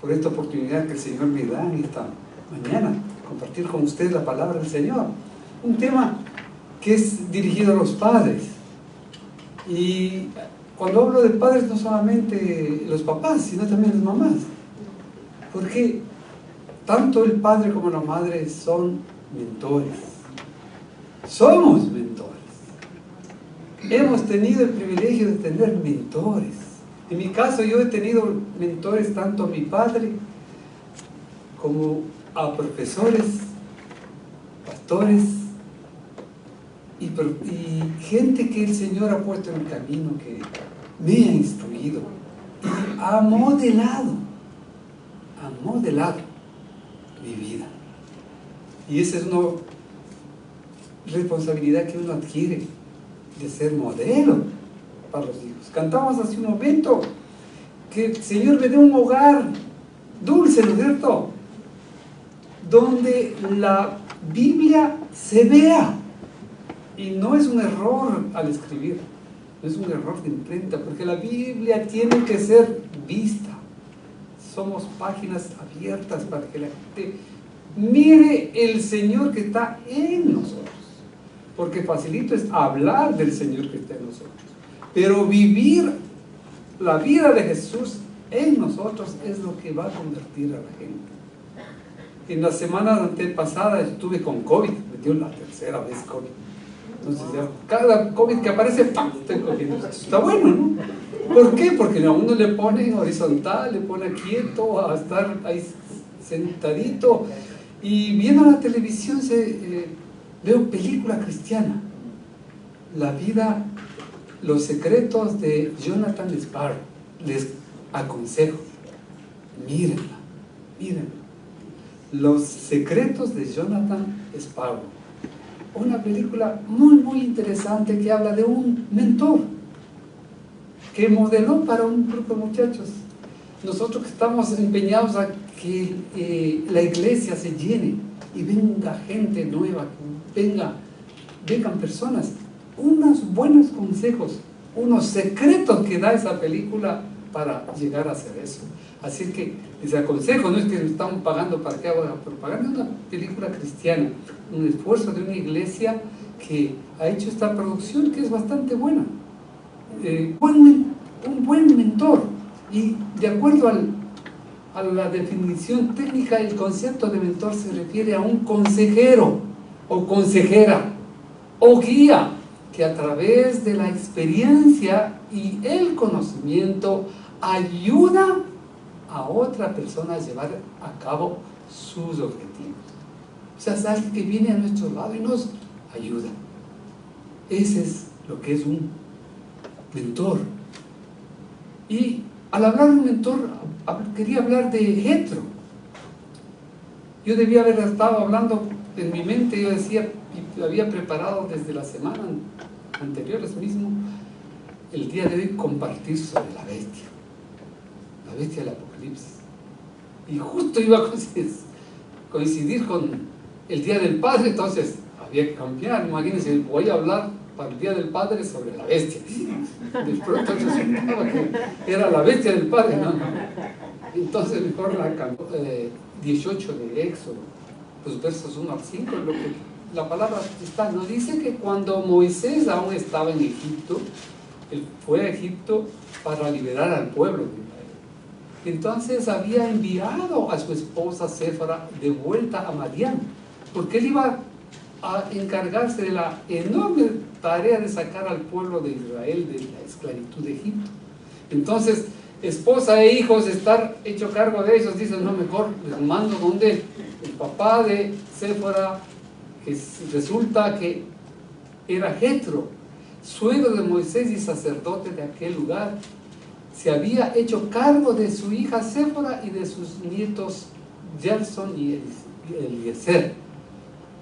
por esta oportunidad que el Señor me da en esta mañana, compartir con ustedes la palabra del Señor. Un tema que es dirigido a los padres. Y cuando hablo de padres, no solamente los papás, sino también las mamás. Porque tanto el padre como la madre son mentores. Somos mentores. Hemos tenido el privilegio de tener mentores. En mi caso, yo he tenido mentores tanto a mi padre como a profesores, pastores y gente que el Señor ha puesto en el camino, que me ha instruido y ha modelado mi vida. Y esa es una responsabilidad que uno adquiere, de ser modelo para los hijos. Cantamos hace un momento que el Señor me dé un hogar dulce, ¿no es cierto?, donde la Biblia se vea. Y no es un error al escribir, no es un error de imprenta, porque la Biblia tiene que ser vista. Somos páginas abiertas para que la gente mire el Señor que está en nosotros. Porque facilito es hablar del Señor que está en nosotros, pero vivir la vida de Jesús en nosotros es lo que va a convertir a la gente. En la semana antepasada estuve con COVID, me dio la tercera vez COVID. Entonces ya, cada COVID que aparece, ¡pam!, estoy cogiendo. Está bueno, ¿no? ¿Por qué? Porque a uno le pone horizontal, le pone quieto, a estar ahí sentadito, y viendo la televisión veo película cristiana, la vida, los secretos de Jonathan Sparrow. Les aconsejo, mírenla. Los secretos de Jonathan Sparrow, una película muy interesante que habla de un mentor que modeló para un grupo de muchachos. Nosotros que estamos empeñados a que la iglesia se llene y venga gente nueva, vengan personas, unos buenos consejos, unos secretos que da esa película para llegar a hacer eso. Así que les aconsejo, no es que me están pagando para que haga propaganda, es una película cristiana, un esfuerzo de una iglesia que ha hecho esta producción, que es bastante buena. Un buen mentor, y de acuerdo a la definición técnica, el concepto de mentor se refiere a un consejero o consejera o guía que a través de la experiencia y el conocimiento ayuda a otra persona a llevar a cabo sus objetivos. O sea, es alguien que viene a nuestro lado y nos ayuda. Ese es lo que es un mentor. Y al hablar de un mentor, quería hablar de Jetro. Yo debía haber estado hablando en mi mente, yo decía, y había preparado desde las semanas anteriores mismo, el día de hoy compartir sobre la bestia del Apocalipsis. Y justo iba a coincidir con el Día del Padre, entonces había que cambiar. Imagínense, voy a hablar para el Día del Padre sobre la bestia. De pronto resultaba que era la bestia del Padre, ¿no? Entonces mejor la cambió. 18 de Éxodo, pues versos 1 al 5, lo que la palabra está, nos dice que cuando Moisés aún estaba en Egipto, él fue a Egipto para liberar al pueblo de Israel. Entonces había enviado a su esposa Séfora de vuelta a Madián, porque él iba a encargarse de la enorme tarea de sacar al pueblo de Israel de la esclavitud de Egipto. Entonces, esposa e hijos, estar hecho cargo de ellos, dicen, no, mejor les mando donde el papá de Séfora, que resulta que era Jetro, suegro de Moisés y sacerdote de aquel lugar. Se había hecho cargo de su hija Séfora y de sus nietos Gerson y Eliezer.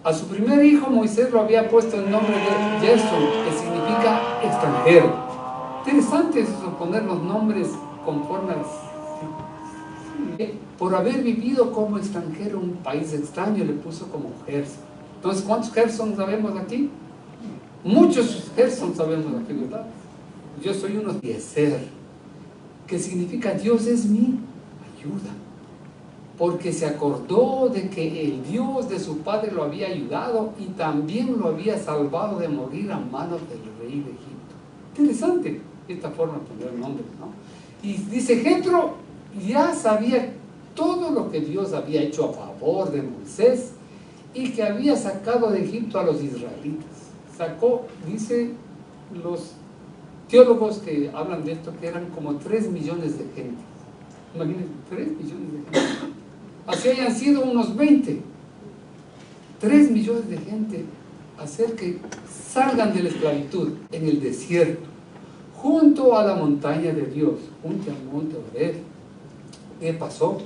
A su primer hijo Moisés lo había puesto el nombre de Gerson, que significa extranjero. Interesante eso, poner los nombres conforme a por haber vivido como extranjero en un país extraño, le puso como Gerson. Entonces, ¿cuántos Gerson sabemos aquí? Muchos Gerson sabemos aquí, ¿verdad? Yo soy uno de Eliezer, que significa Dios es mi ayuda, porque se acordó de que el Dios de su padre lo había ayudado y también lo había salvado de morir a manos del rey de Egipto. Interesante esta forma de poner nombres, ¿no? Y dice, Jetro ya sabía todo lo que Dios había hecho a favor de Moisés y que había sacado de Egipto a los israelitas. Sacó, dice los teólogos que hablan de esto, que eran como 3 millones de gente. Imagínense, 3 millones de gente. Así hayan sido unos 20. 3 millones de gente, hacer que salgan de la esclavitud en el desierto, junto a la montaña de Dios, junto al monte Horeb. ¿Qué pasó?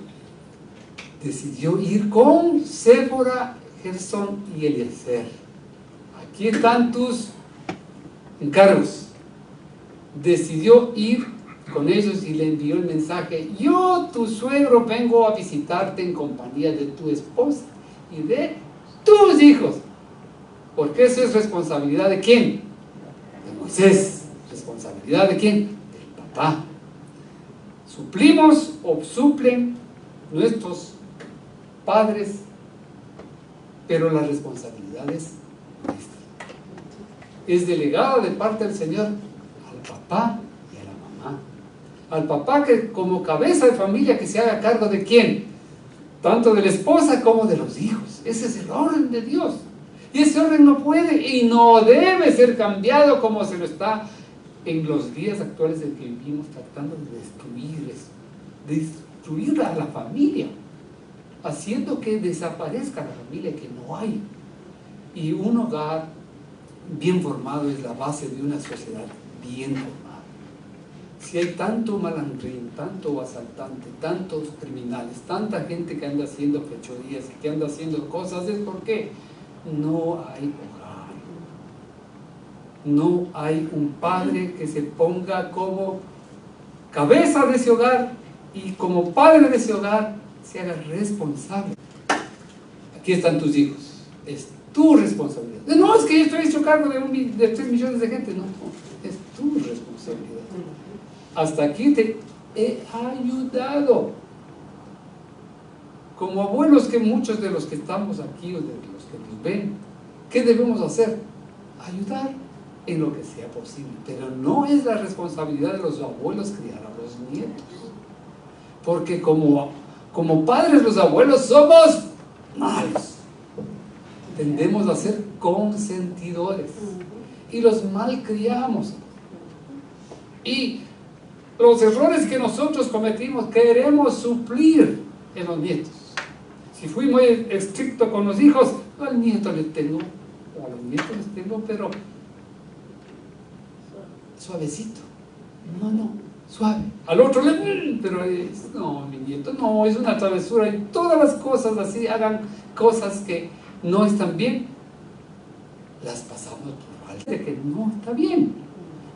Decidió ir con Sébora, Gersón y Eliezer. Aquí están tus encargos. Decidió ir con ellos y le envió el mensaje: yo, tu suegro, vengo a visitarte en compañía de tu esposa y de tus hijos. Porque eso es responsabilidad ¿de quién? De Moisés. ¿Responsabilidad de quién? Del papá. Suplimos o suplen nuestros padres, pero la responsabilidad es nuestra. Es delegada de parte del Señor al papá y a la mamá. Al papá, que como cabeza de familia, que se haga cargo de quién, tanto de la esposa como de los hijos. Ese es el orden de Dios, y ese orden no puede y no debe ser cambiado como se lo está en los días actuales en que vivimos, tratando de destruir a la familia, haciendo que desaparezca la familia, que no hay. Y un hogar bien formado es la base de una sociedad bien formada. Si hay tanto malandrín, tanto asaltante, tantos criminales, tanta gente que anda haciendo fechorías, que anda haciendo cosas, es porque no hay hogar. No hay un padre que se ponga como cabeza de ese hogar y como padre de ese hogar se haga responsable. Aquí están tus hijos, es tu responsabilidad. No, es que yo estoy hecho cargo de 3 millones de gente. No, es tu responsabilidad. Hasta aquí te he ayudado. Como abuelos, que muchos de los que estamos aquí o de los que nos ven, ¿qué debemos hacer? Ayudar en lo que sea posible. Pero no es la responsabilidad de los abuelos criar a los nietos. Porque como padres, los abuelos somos malos. Tendemos a ser consentidores y los malcriamos. Y los errores que nosotros cometimos queremos suplir en los nietos. Si fui muy estricto con los hijos, al nieto le tengo, o a los nietos les tengo, pero suavecito. No, suave. Al otro pero no, mi nieto, no, es una travesura. Y todas las cosas así, hagan cosas que no están bien, las pasamos por alto, de que no está bien.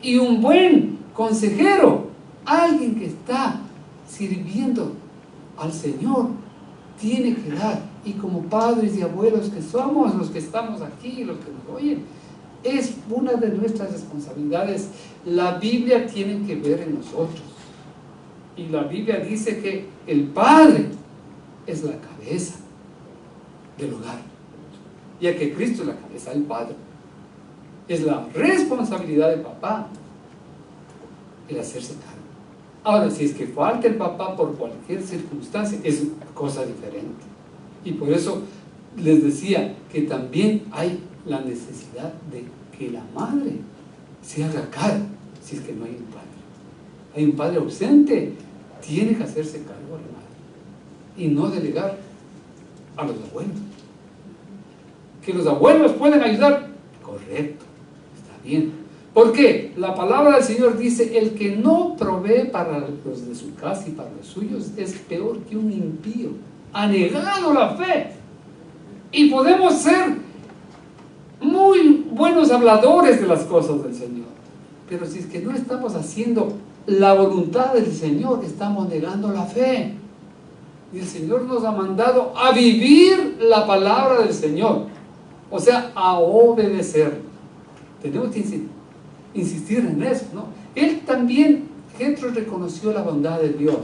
Y un buen consejero, alguien que está sirviendo al Señor, tiene que dar. Y como padres y abuelos que somos, los que estamos aquí, los que nos oyen, es una de nuestras responsabilidades. La Biblia tiene que ver en nosotros. Y la Biblia dice que el padre es la cabeza del hogar, ya que Cristo es la cabeza del padre. Es la responsabilidad del papá el hacerse cargo. Ahora, si es que falta el papá por cualquier circunstancia, es cosa diferente. Y por eso les decía que también hay la necesidad de que la madre se haga cargo, si es que no hay un padre. Hay un padre ausente, tiene que hacerse cargo a la madre y no delegar a los abuelos. Que los abuelos pueden ayudar, correcto, está bien. ¿Por qué? La palabra del Señor dice: el que no provee para los de su casa y para los suyos es peor que un impío. Ha negado la fe. Y podemos ser muy buenos habladores de las cosas del Señor, pero si es que no estamos haciendo la voluntad del Señor, estamos negando la fe. Y el Señor nos ha mandado a vivir la palabra del Señor, o sea, a obedecer. Tenemos que insistir en eso, ¿no? Él también, Jetro, reconoció la bondad de Dios.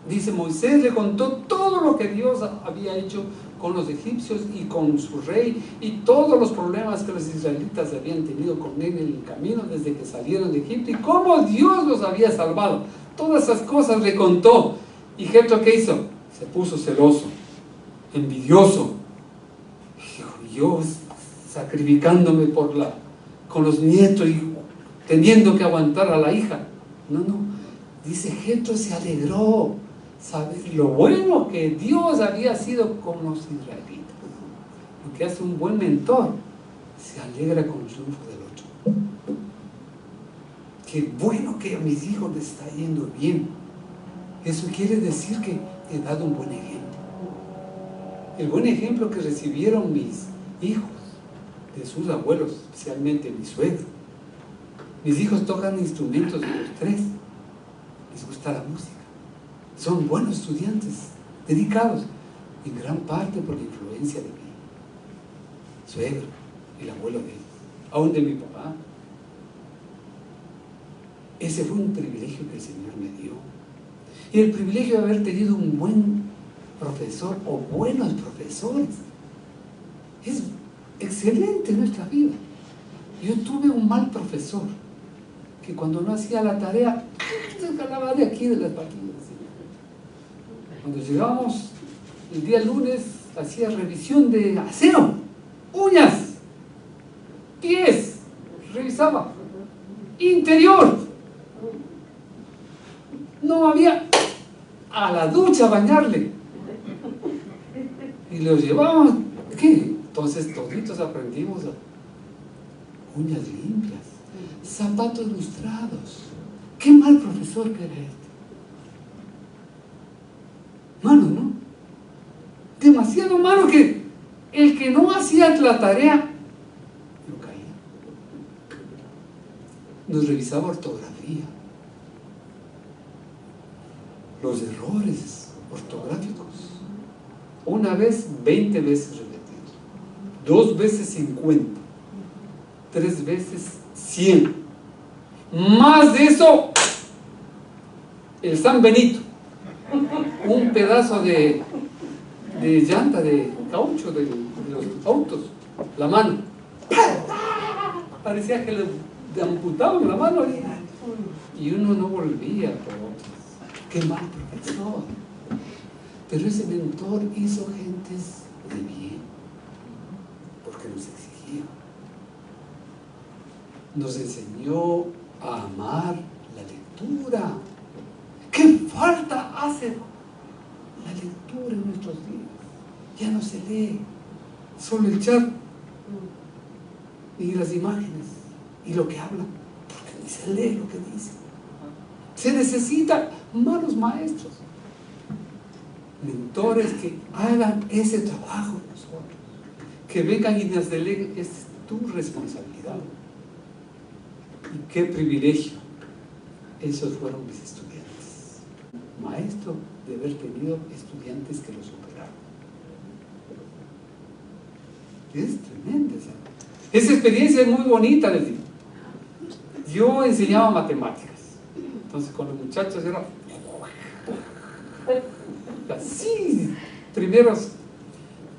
Dice, Moisés le contó todo lo que Dios había hecho con los egipcios y con su rey y todos los problemas que los israelitas habían tenido con él en el camino desde que salieron de Egipto y cómo Dios los había salvado. Todas esas cosas le contó. ¿Y Jetro qué hizo? Se puso celoso, envidioso. Dijo, yo sacrificándome con los nietos y teniendo que aguantar a la hija. No. Dice, Jetro se alegró. ¿Sabes lo bueno que Dios había sido con los israelitas? Lo que hace un buen mentor, se alegra con el triunfo del otro. Qué bueno que a mis hijos les está yendo bien. Eso quiere decir que he dado un buen ejemplo. El buen ejemplo que recibieron mis hijos de sus abuelos, especialmente mi suegro. Mis hijos tocan instrumentos de los tres. Les gusta la música. Son buenos estudiantes, dedicados, en gran parte por la influencia de mi suegro, el abuelo de él, aún de mi papá. Ese fue un privilegio que el Señor me dio. Y el privilegio de haber tenido un buen profesor o buenos profesores es excelente en nuestra vida. Yo tuve un mal profesor que cuando no hacía la tarea se jalaba de aquí de las patillas. Cuando llegábamos el día lunes, hacía revisión de aseo, uñas, pies, revisaba, interior. No había a la ducha a bañarle. Y los llevábamos, ¿qué? Entonces toditos aprendimos uñas limpias, zapatos lustrados. Qué mal profesor que era este. Malo, ¿no? Demasiado malo que el que no hacía la tarea lo caía. Nos revisaba ortografía, los errores ortográficos. Una vez, 20 veces repetidos. 2 veces 50. 3 veces 100. Más de eso, el San Benito. Un pedazo de llanta de caucho de los autos, la mano. Parecía que le amputaban la mano y uno no volvía por otros. Qué mal profesor. Pero ese mentor hizo gentes de bien, porque nos exigía. Nos enseñó a amar la lectura. ¿Qué falta hace la lectura en nuestros días? Ya no se lee, solo el chat y las imágenes y lo que hablan, porque ni se lee lo que dicen. Se necesitan malos maestros, mentores que hagan ese trabajo de nosotros, que vengan y nos deleguen. Es tu responsabilidad. Y qué privilegio. Esos fueron mis estudiantes. Maestro de haber tenido estudiantes que lo superaron. Es tremenda esa experiencia, es muy bonita, les digo. Yo enseñaba matemáticas, entonces con los muchachos era así, primeros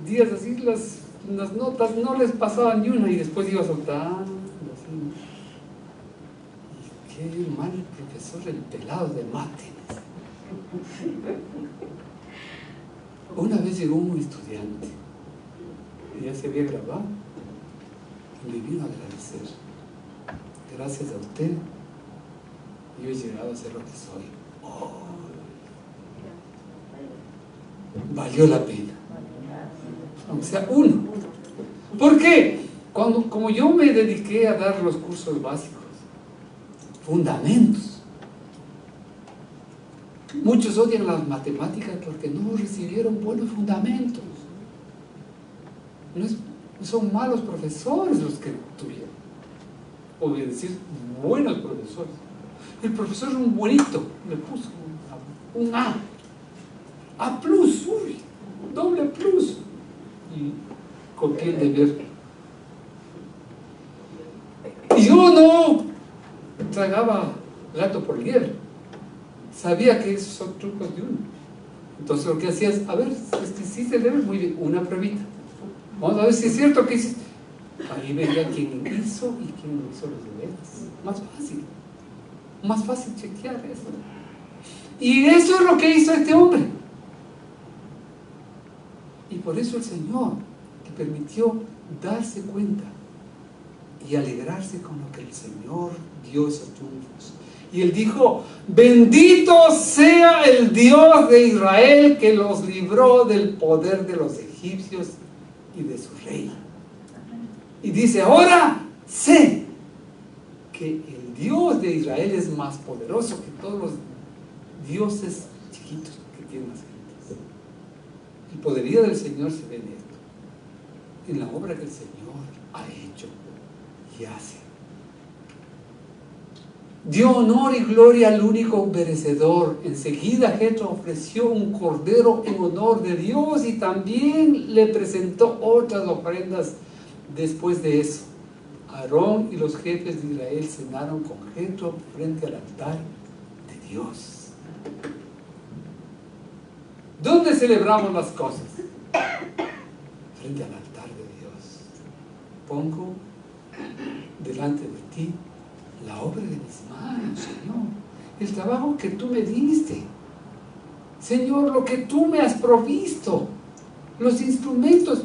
días así, las notas no les pasaban ni una y después iba soltando así. Y qué mal profesor el pelado de mate. Una vez llegó un estudiante y ya se había graduado y me vino a agradecer. Gracias a usted yo he llegado a ser lo que soy. Oh, valió la pena, aunque sea uno. ¿Por qué? Como yo me dediqué a dar los cursos básicos, fundamentos. Muchos odian las matemáticas porque no recibieron buenos fundamentos. No son malos profesores los que tuvieron. O decir, buenos profesores. El profesor es un buenito, le puso un A. A plus, uy, doble plus. Y copié el deber. Y yo no tragaba gato por liebre. sabía que esos son trucos de uno. Entonces lo que hacía es, a ver, si se debe, muy bien, una pruebita. Vamos a ver si es cierto que hiciste. Ahí veía quién hizo y quién no hizo los deberes. Más fácil chequear eso. Y eso es lo que hizo este hombre. Y por eso el Señor le permitió darse cuenta y alegrarse con lo que el Señor dio esos triunfos. Y él dijo: bendito sea el Dios de Israel que los libró del poder de los egipcios y de su rey. Y dice: ahora sé que el Dios de Israel es más poderoso que todos los dioses chiquitos que tienen las gentes. El poderío del Señor se ve en esto, en la obra que el Señor ha hecho y hace. Dio honor y gloria al único merecedor. Enseguida Jetro ofreció un cordero en honor de Dios y también le presentó otras ofrendas. Después de eso, Aarón y los jefes de Israel cenaron con Jetro frente al altar de Dios. ¿Dónde celebramos las cosas? Frente al altar de Dios. Pongo delante de ti la obra de mis manos, Señor. El trabajo que tú me diste. Señor, lo que tú me has provisto. Los instrumentos,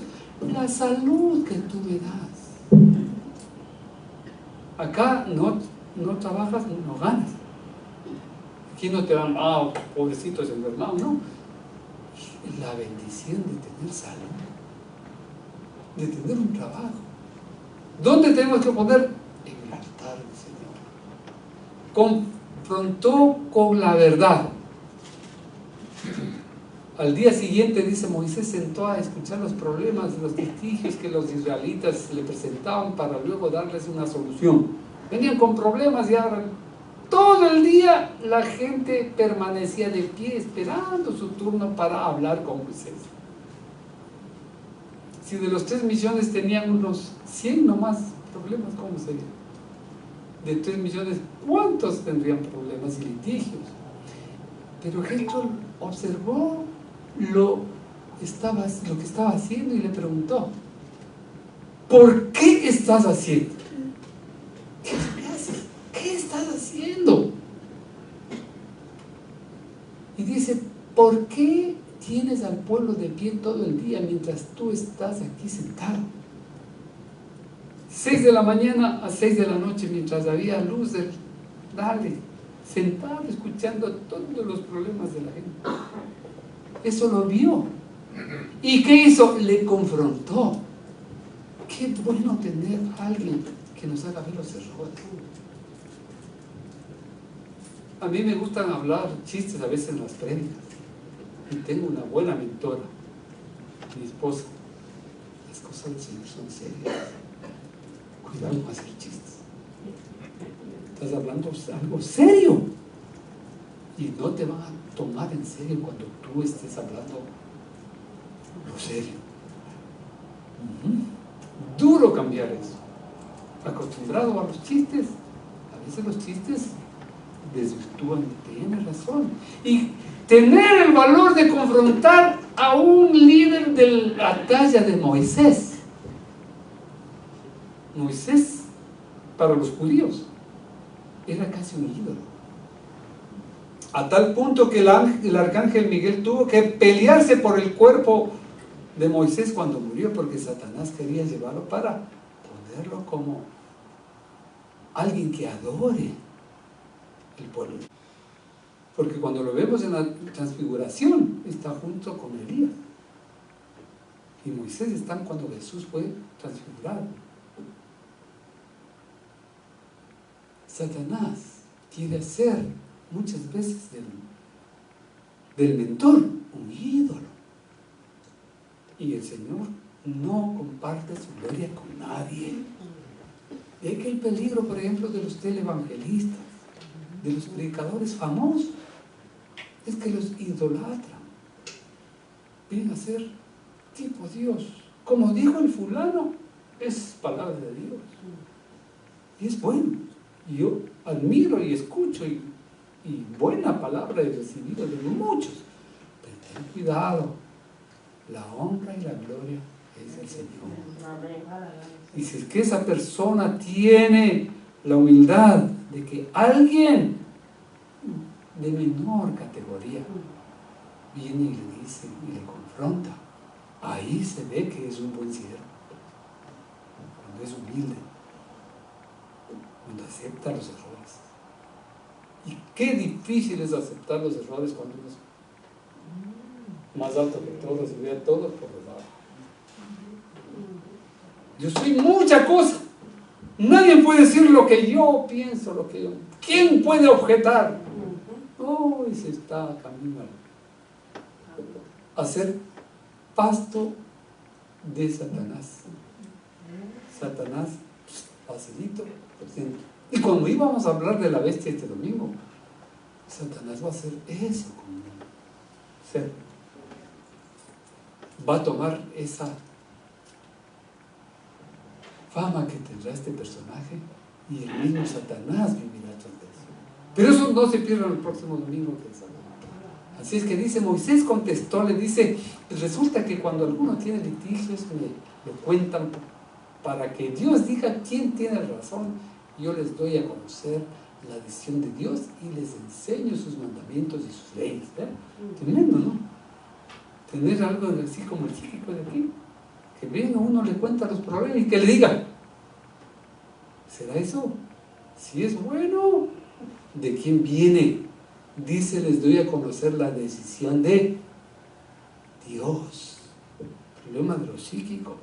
la salud que tú me das. Acá no trabajas, no ganas. Aquí no te dan, pobrecitos enfermados, no. La bendición de tener salud, de tener un trabajo. ¿Dónde tenemos que poner? En el altar del Señor. Confrontó con la verdad. Al día siguiente, dice, Moisés sentó a escuchar los problemas, los litigios que los israelitas le presentaban para luego darles una solución. Venían con problemas y ahora todo el día la gente permanecía de pie esperando su turno para hablar con Moisés. Si de los 3 millones tenían unos 100 nomás problemas, ¿cómo sería? De 3 millones, ¿cuántos tendrían problemas y litigios? Pero Jetro observó lo que estaba haciendo y le preguntó: ¿por qué estás haciendo? ¿Qué haces? ¿Qué estás haciendo? Y dice: ¿por qué tienes al pueblo de pie todo el día mientras tú estás aquí sentado? 6 de la mañana a 6 de la noche, mientras había luz, sentado escuchando todos los problemas de la gente. Eso lo vio. ¿Y qué hizo? Le confrontó. Qué bueno tener a alguien que nos haga ver los errores. A mí me gustan hablar chistes a veces en las prédicas. Y tengo una buena mentora, mi esposa. Las cosas del Señor son serias. Cuidado con hacer chistes. Estás hablando algo serio. Y no te van a tomar en serio cuando tú estés hablando lo serio. Duro cambiar eso. Acostumbrado a los chistes, a veces los chistes desvirtúan. Tienes razón. Y tener el valor de confrontar a un líder de la talla de Moisés. Moisés, para los judíos, era casi un ídolo. A tal punto que el arcángel Miguel tuvo que pelearse por el cuerpo de Moisés cuando murió, porque Satanás quería llevarlo para ponerlo como alguien que adore el pueblo. Porque cuando lo vemos en la transfiguración, está junto con Elías. Y Moisés está cuando Jesús fue transfigurado. Satanás quiere hacer muchas veces del mentor un ídolo. Y el Señor no comparte su gloria con nadie. Y hay que el peligro, por ejemplo, de los televangelistas, de los predicadores famosos, es que los idolatran. Vienen a ser tipo Dios. Como dijo el fulano, es palabra de Dios. Y es bueno. Y yo admiro y escucho y y buena palabra he recibido de muchos. Pero ten cuidado, la honra y la gloria es del Señor. Y si es que esa persona tiene la humildad de que alguien de menor categoría viene y le dice y le confronta, ahí se ve que es un buen siervo, cuando es humilde, cuando acepta los errores. Y qué difícil es aceptar los errores cuando uno es más alto que todos y ve a todos por los lados. Yo soy mucha cosa. Nadie puede decir lo que yo pienso, lo que yo. ¿Quién puede objetar? Hoy se está camino a ser pasto de Satanás. Satanás, facilito, presente. Y cuando íbamos a hablar de la bestia este domingo, Satanás va a hacer eso conmigo. O sea, va a tomar esa fama que tendrá este personaje y el mismo Satanás vivirá tras de eso. Pero eso no se pierda el próximo domingo que es sábado. Así es que dice, Moisés contestó, le dice, resulta que cuando alguno tiene litigios me cuentan para que Dios diga quién tiene razón, yo les doy a conocer la decisión de Dios y les enseño sus mandamientos y sus leyes. Tremendo, ¿no? Tener algo así como el psíquico de aquí, que venga uno, le cuenta los problemas y que le diga, ¿será eso? Si es bueno, ¿de quién viene? Dice, les doy a conocer la decisión de Dios. El problema de los psíquicos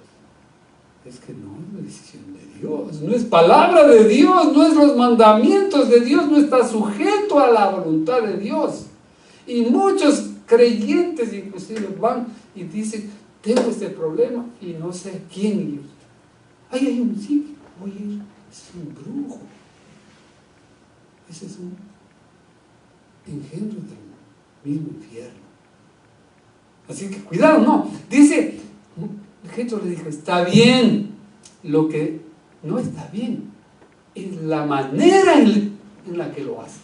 es que no es la decisión de Dios, no es palabra de Dios, no es los mandamientos de Dios, no está sujeto a la voluntad de Dios. Y muchos creyentes inclusive van y dicen, tengo este problema y no sé quién ir. Ahí hay un psíquico, oye, es un brujo. Ese es un engendro del mismo infierno. Así que cuidado, no. Dice, Jethro le dijo, está bien. Lo que no está bien es la manera en la que lo haces.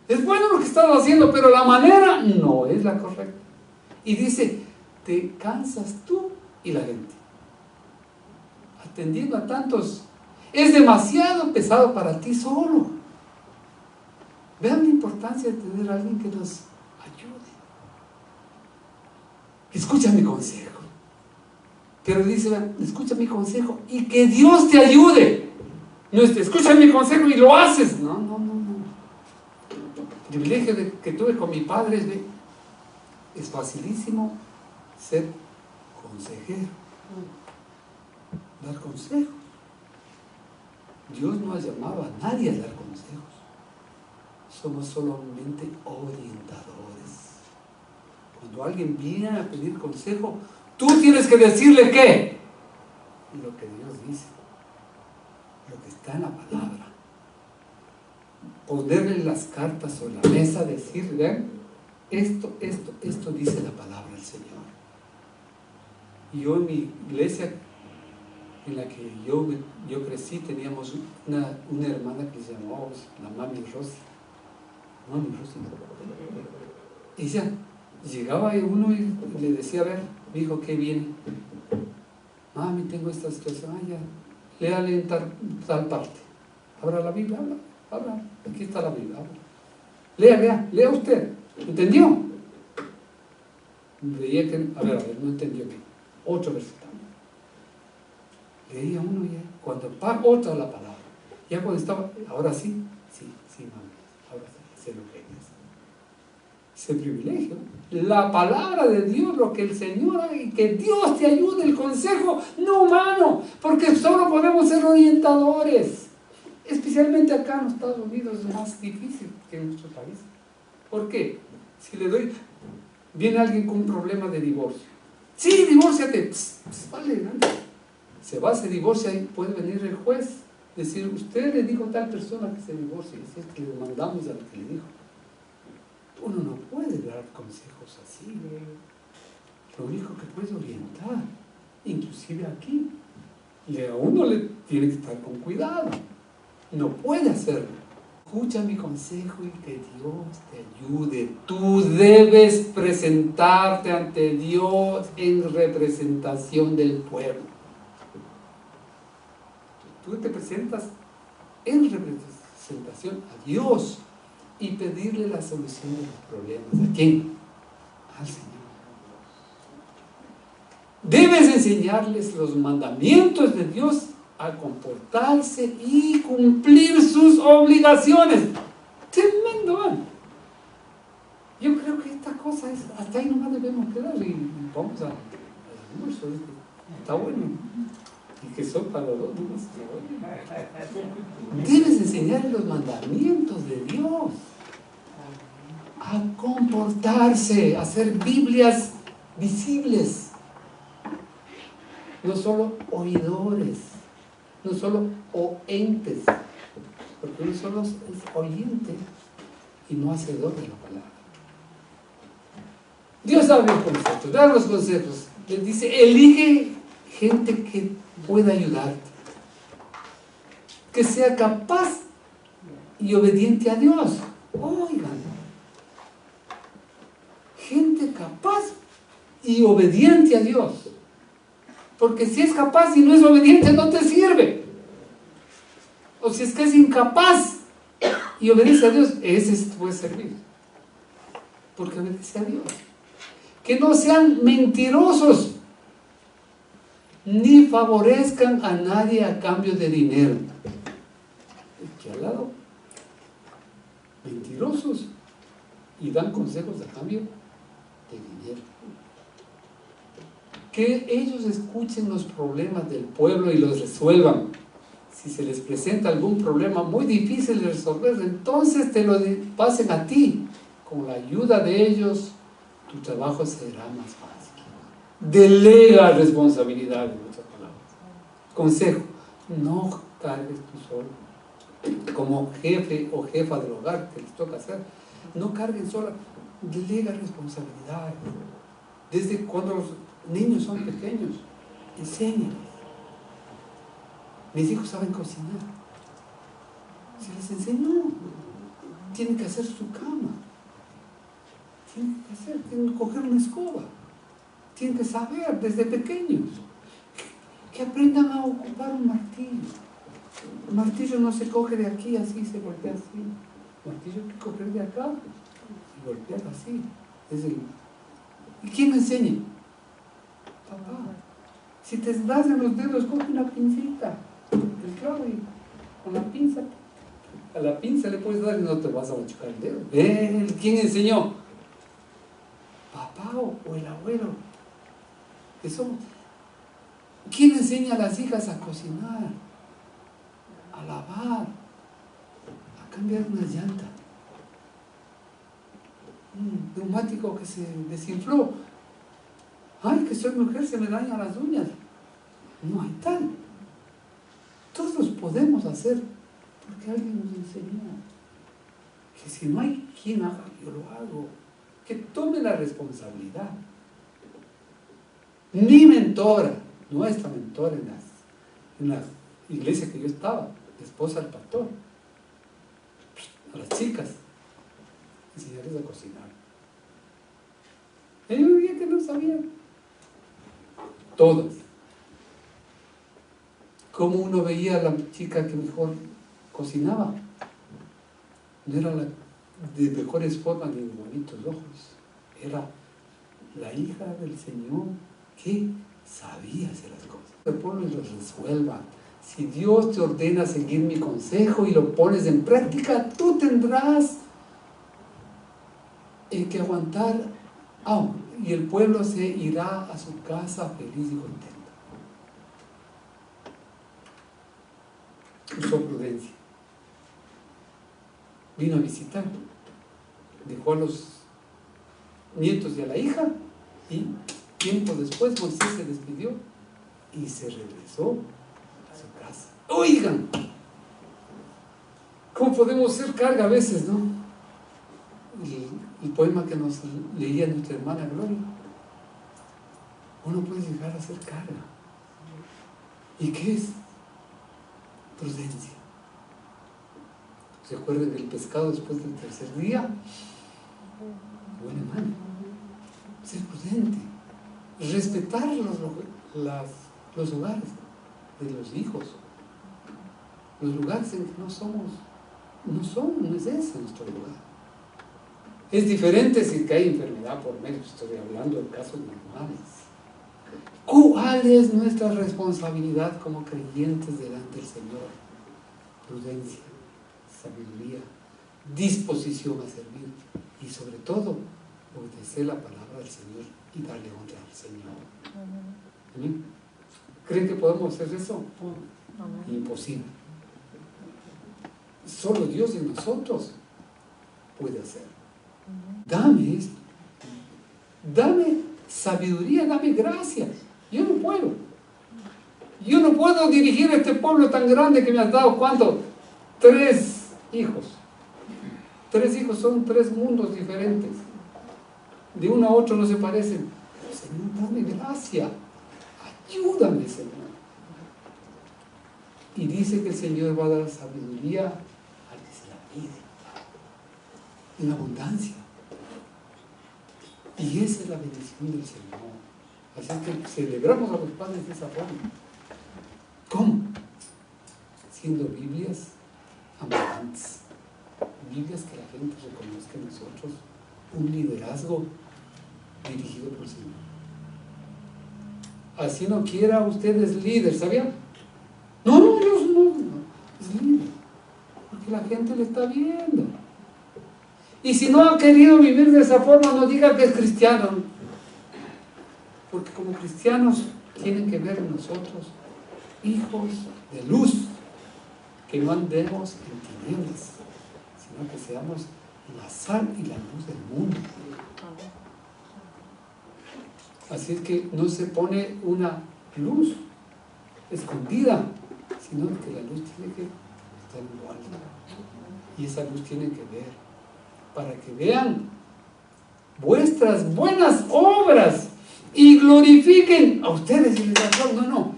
Es bueno lo que estás haciendo, pero la manera no es la correcta. Y dice, te cansas tú y la gente. Atendiendo a tantos, es demasiado pesado para ti solo. Vean la importancia de tener a alguien que nos ayude. Escucha mi consejo. Pero dice, escucha mi consejo y que Dios te ayude. No es, escucha mi consejo y lo haces. No. El privilegio que tuve con mi padre es facilísimo ser consejero. Dar consejos. Dios no ha llamado a nadie a dar consejos. Somos solamente orientadores. Cuando alguien viene a pedir consejo, tú tienes que decirle ¿qué? Lo que Dios dice, lo que está en la palabra. Ponerle las cartas sobre la mesa, decir, vean, esto dice la palabra del Señor. Y yo en mi iglesia en la que yo crecí, teníamos una hermana que se llamaba la Mami Rosy. Ella llegaba uno y le decía, a ver, mi hijo, ¿qué viene? Mami, tengo esta situación. Ya, léale en tal parte. Abra la Biblia, habla. Aquí está la Biblia, habla. Lea usted. ¿Entendió? Veía que, a ver, no entendió bien. 8 versículos. Leía uno ya, cuando otra la palabra. Ya cuando estaba, ahora sí, mami, ahora sí, sé lo que es. Ese privilegio. La palabra de Dios, lo que el Señor haga y que Dios te ayude, el consejo no humano, porque solo podemos ser orientadores. Especialmente acá en los Estados Unidos es más difícil que en nuestro país. ¿Por qué? Si le doy, viene alguien con un problema de divorcio. Sí, divórciate. Vale, ¿no? Se va, se divorcia y puede venir el juez, decir, usted le dijo a tal persona que se divorcie, y es que le mandamos a lo que le dijo. Uno no puede dar consejos así. Lo único que puede orientar, inclusive aquí. Y a uno le tiene que estar con cuidado. No puede hacerlo. escucha mi consejo y que Dios te ayude. Tú debes presentarte ante Dios en representación del pueblo. Tú te presentas en representación a Dios y pedirle la solución de los problemas. ¿A quién? Al Señor. Debes enseñarles los mandamientos de Dios a comportarse y cumplir sus obligaciones. Tremendo, ¿eh? Yo creo que esta cosa es, hasta ahí nomás debemos quedar y vamos al almuerzo. Está bueno. Y que son para los dos nomás. Debes enseñarles los mandamientos de Dios a comportarse, a hacer Biblias visibles. No solo oidores, no solo oentes, porque uno solo es oyente y no hacedor de la palabra. Dios da los consejos, da los consejos. Les dice, elige gente que pueda ayudarte, que sea capaz y obediente a Dios. Oigan, gente capaz y obediente a Dios. Porque si es capaz y no es obediente, no te sirve. O si es que es incapaz y obedece a Dios, ese te puede servir. Porque obedece a Dios. Que no sean mentirosos, ni favorezcan a nadie a cambio de dinero. Que al lado, mentirosos y dan consejos a cambio de dinero. Que ellos escuchen los problemas del pueblo y los resuelvan. Si se les presenta algún problema muy difícil de resolver, entonces te lo pasen a ti. Con la ayuda de ellos, tu trabajo será más fácil. Delega responsabilidad, en otras palabras. Consejo, no cargues tú solo. Como jefe o jefa del hogar que les toca hacer, no carguen sola, delega responsabilidad. Desde cuando los niños son pequeños, enséñales. Mis hijos saben cocinar. Se les enseñó. Tienen que hacer su cama. Tienen que coger una escoba. Tienen que saber desde pequeños. Que aprendan a ocupar un martillo. El martillo no se coge de aquí así, se golpea así. El martillo hay que coger de acá y golpear así. ¿Y quién me enseña? Papá. Si te das en los dedos, coge una pincita, el clavo, y con la pinza, a la pinza le puedes dar y no te vas a machucar el dedo. ¿Quién enseñó? Papá o el abuelo. Eso. ¿Quién enseña a las hijas a cocinar, a lavar, a cambiar una llanta? Un neumático que se desinfló. Ay, que soy mujer, se me dañan las uñas. No hay tal. Todos podemos hacer porque alguien nos enseñó. Que si no hay quien haga, yo lo hago. Que tome la responsabilidad. Mi mentora, nuestra mentora en la iglesia que yo estaba, la esposa del pastor, a las chicas, enseñarles a cocinar. Ellos veían que no sabían. Todas. Como uno veía a la chica que mejor cocinaba, no era la de mejores formas ni de bonitos ojos, era la hija del Señor que sabía hacer las cosas. El pueblo los resuelva. Si Dios te ordena seguir mi consejo y lo pones en práctica, tú tendrás que aguantar, y el pueblo se irá a su casa feliz y contento. Usó prudencia. Vino a visitar, dejó a los nietos y a la hija, y tiempo después Moisés se despidió y se regresó a su casa. Oigan, ¿cómo podemos ser carga a veces, no? El poema que nos leía nuestra hermana Gloria, uno puede llegar a ser carga. ¿Y qué es? Prudencia. Recuerden el pescado después del tercer día. Buena mano. Ser prudente. Respetar los hogares de los hijos. Los lugares en que no es ese nuestro lugar. Es diferente si hay enfermedad por medio, estoy hablando de casos normales. ¿Cuál es nuestra responsabilidad como creyentes delante del Señor? Prudencia, sabiduría, disposición a servir y sobre todo obedecer la palabra del Señor y darle honra al Señor. ¿Amén? ¿Creen que podemos hacer eso? Imposible. Solo Dios en nosotros puede hacer. Dame esto. Dame sabiduría, dame gracia. Yo no puedo. Yo no puedo dirigir a este pueblo tan grande que me has dado. ¿Cuánto? 3 hijos. 3 hijos son 3 mundos diferentes. De uno a otro no se parecen. Pero, Señor, dame gracia. Ayúdame, Señor. Y dice que el Señor va a dar sabiduría al que se la pide. En abundancia. Y esa es la bendición del Señor. Así que celebramos a los padres de esa forma. ¿Cómo? Siendo Biblias abundantes. Biblias que la gente reconozca en nosotros un liderazgo dirigido por el Señor. Así no quiera usted es líder, ¿sabía? No, es líder. Porque la gente le está viendo. Y si no ha querido vivir de esa forma, no diga que es cristiano. Porque como cristianos tienen que ver en nosotros hijos de luz, que no andemos en tinieblas, sino que seamos la sal y la luz del mundo. Así es que no se pone una luz escondida, sino que la luz tiene que estar en lo alto. Y esa luz tiene que ver, para que vean vuestras buenas obras y glorifiquen a ustedes y les aplaudan, no,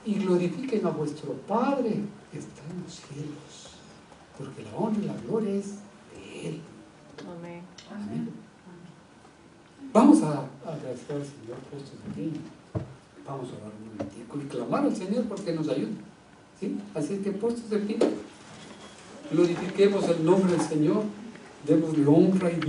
y glorifiquen a vuestro Padre que está en los cielos, porque la honra y la gloria es de Él. Amén. Amén. Vamos a agradecer al Señor puestos aquí. Vamos a orar un momentico y clamar al Señor porque nos ayude. ¿Sí? Así es que puestos de pie, glorifiquemos el nombre del Señor, démosle honra y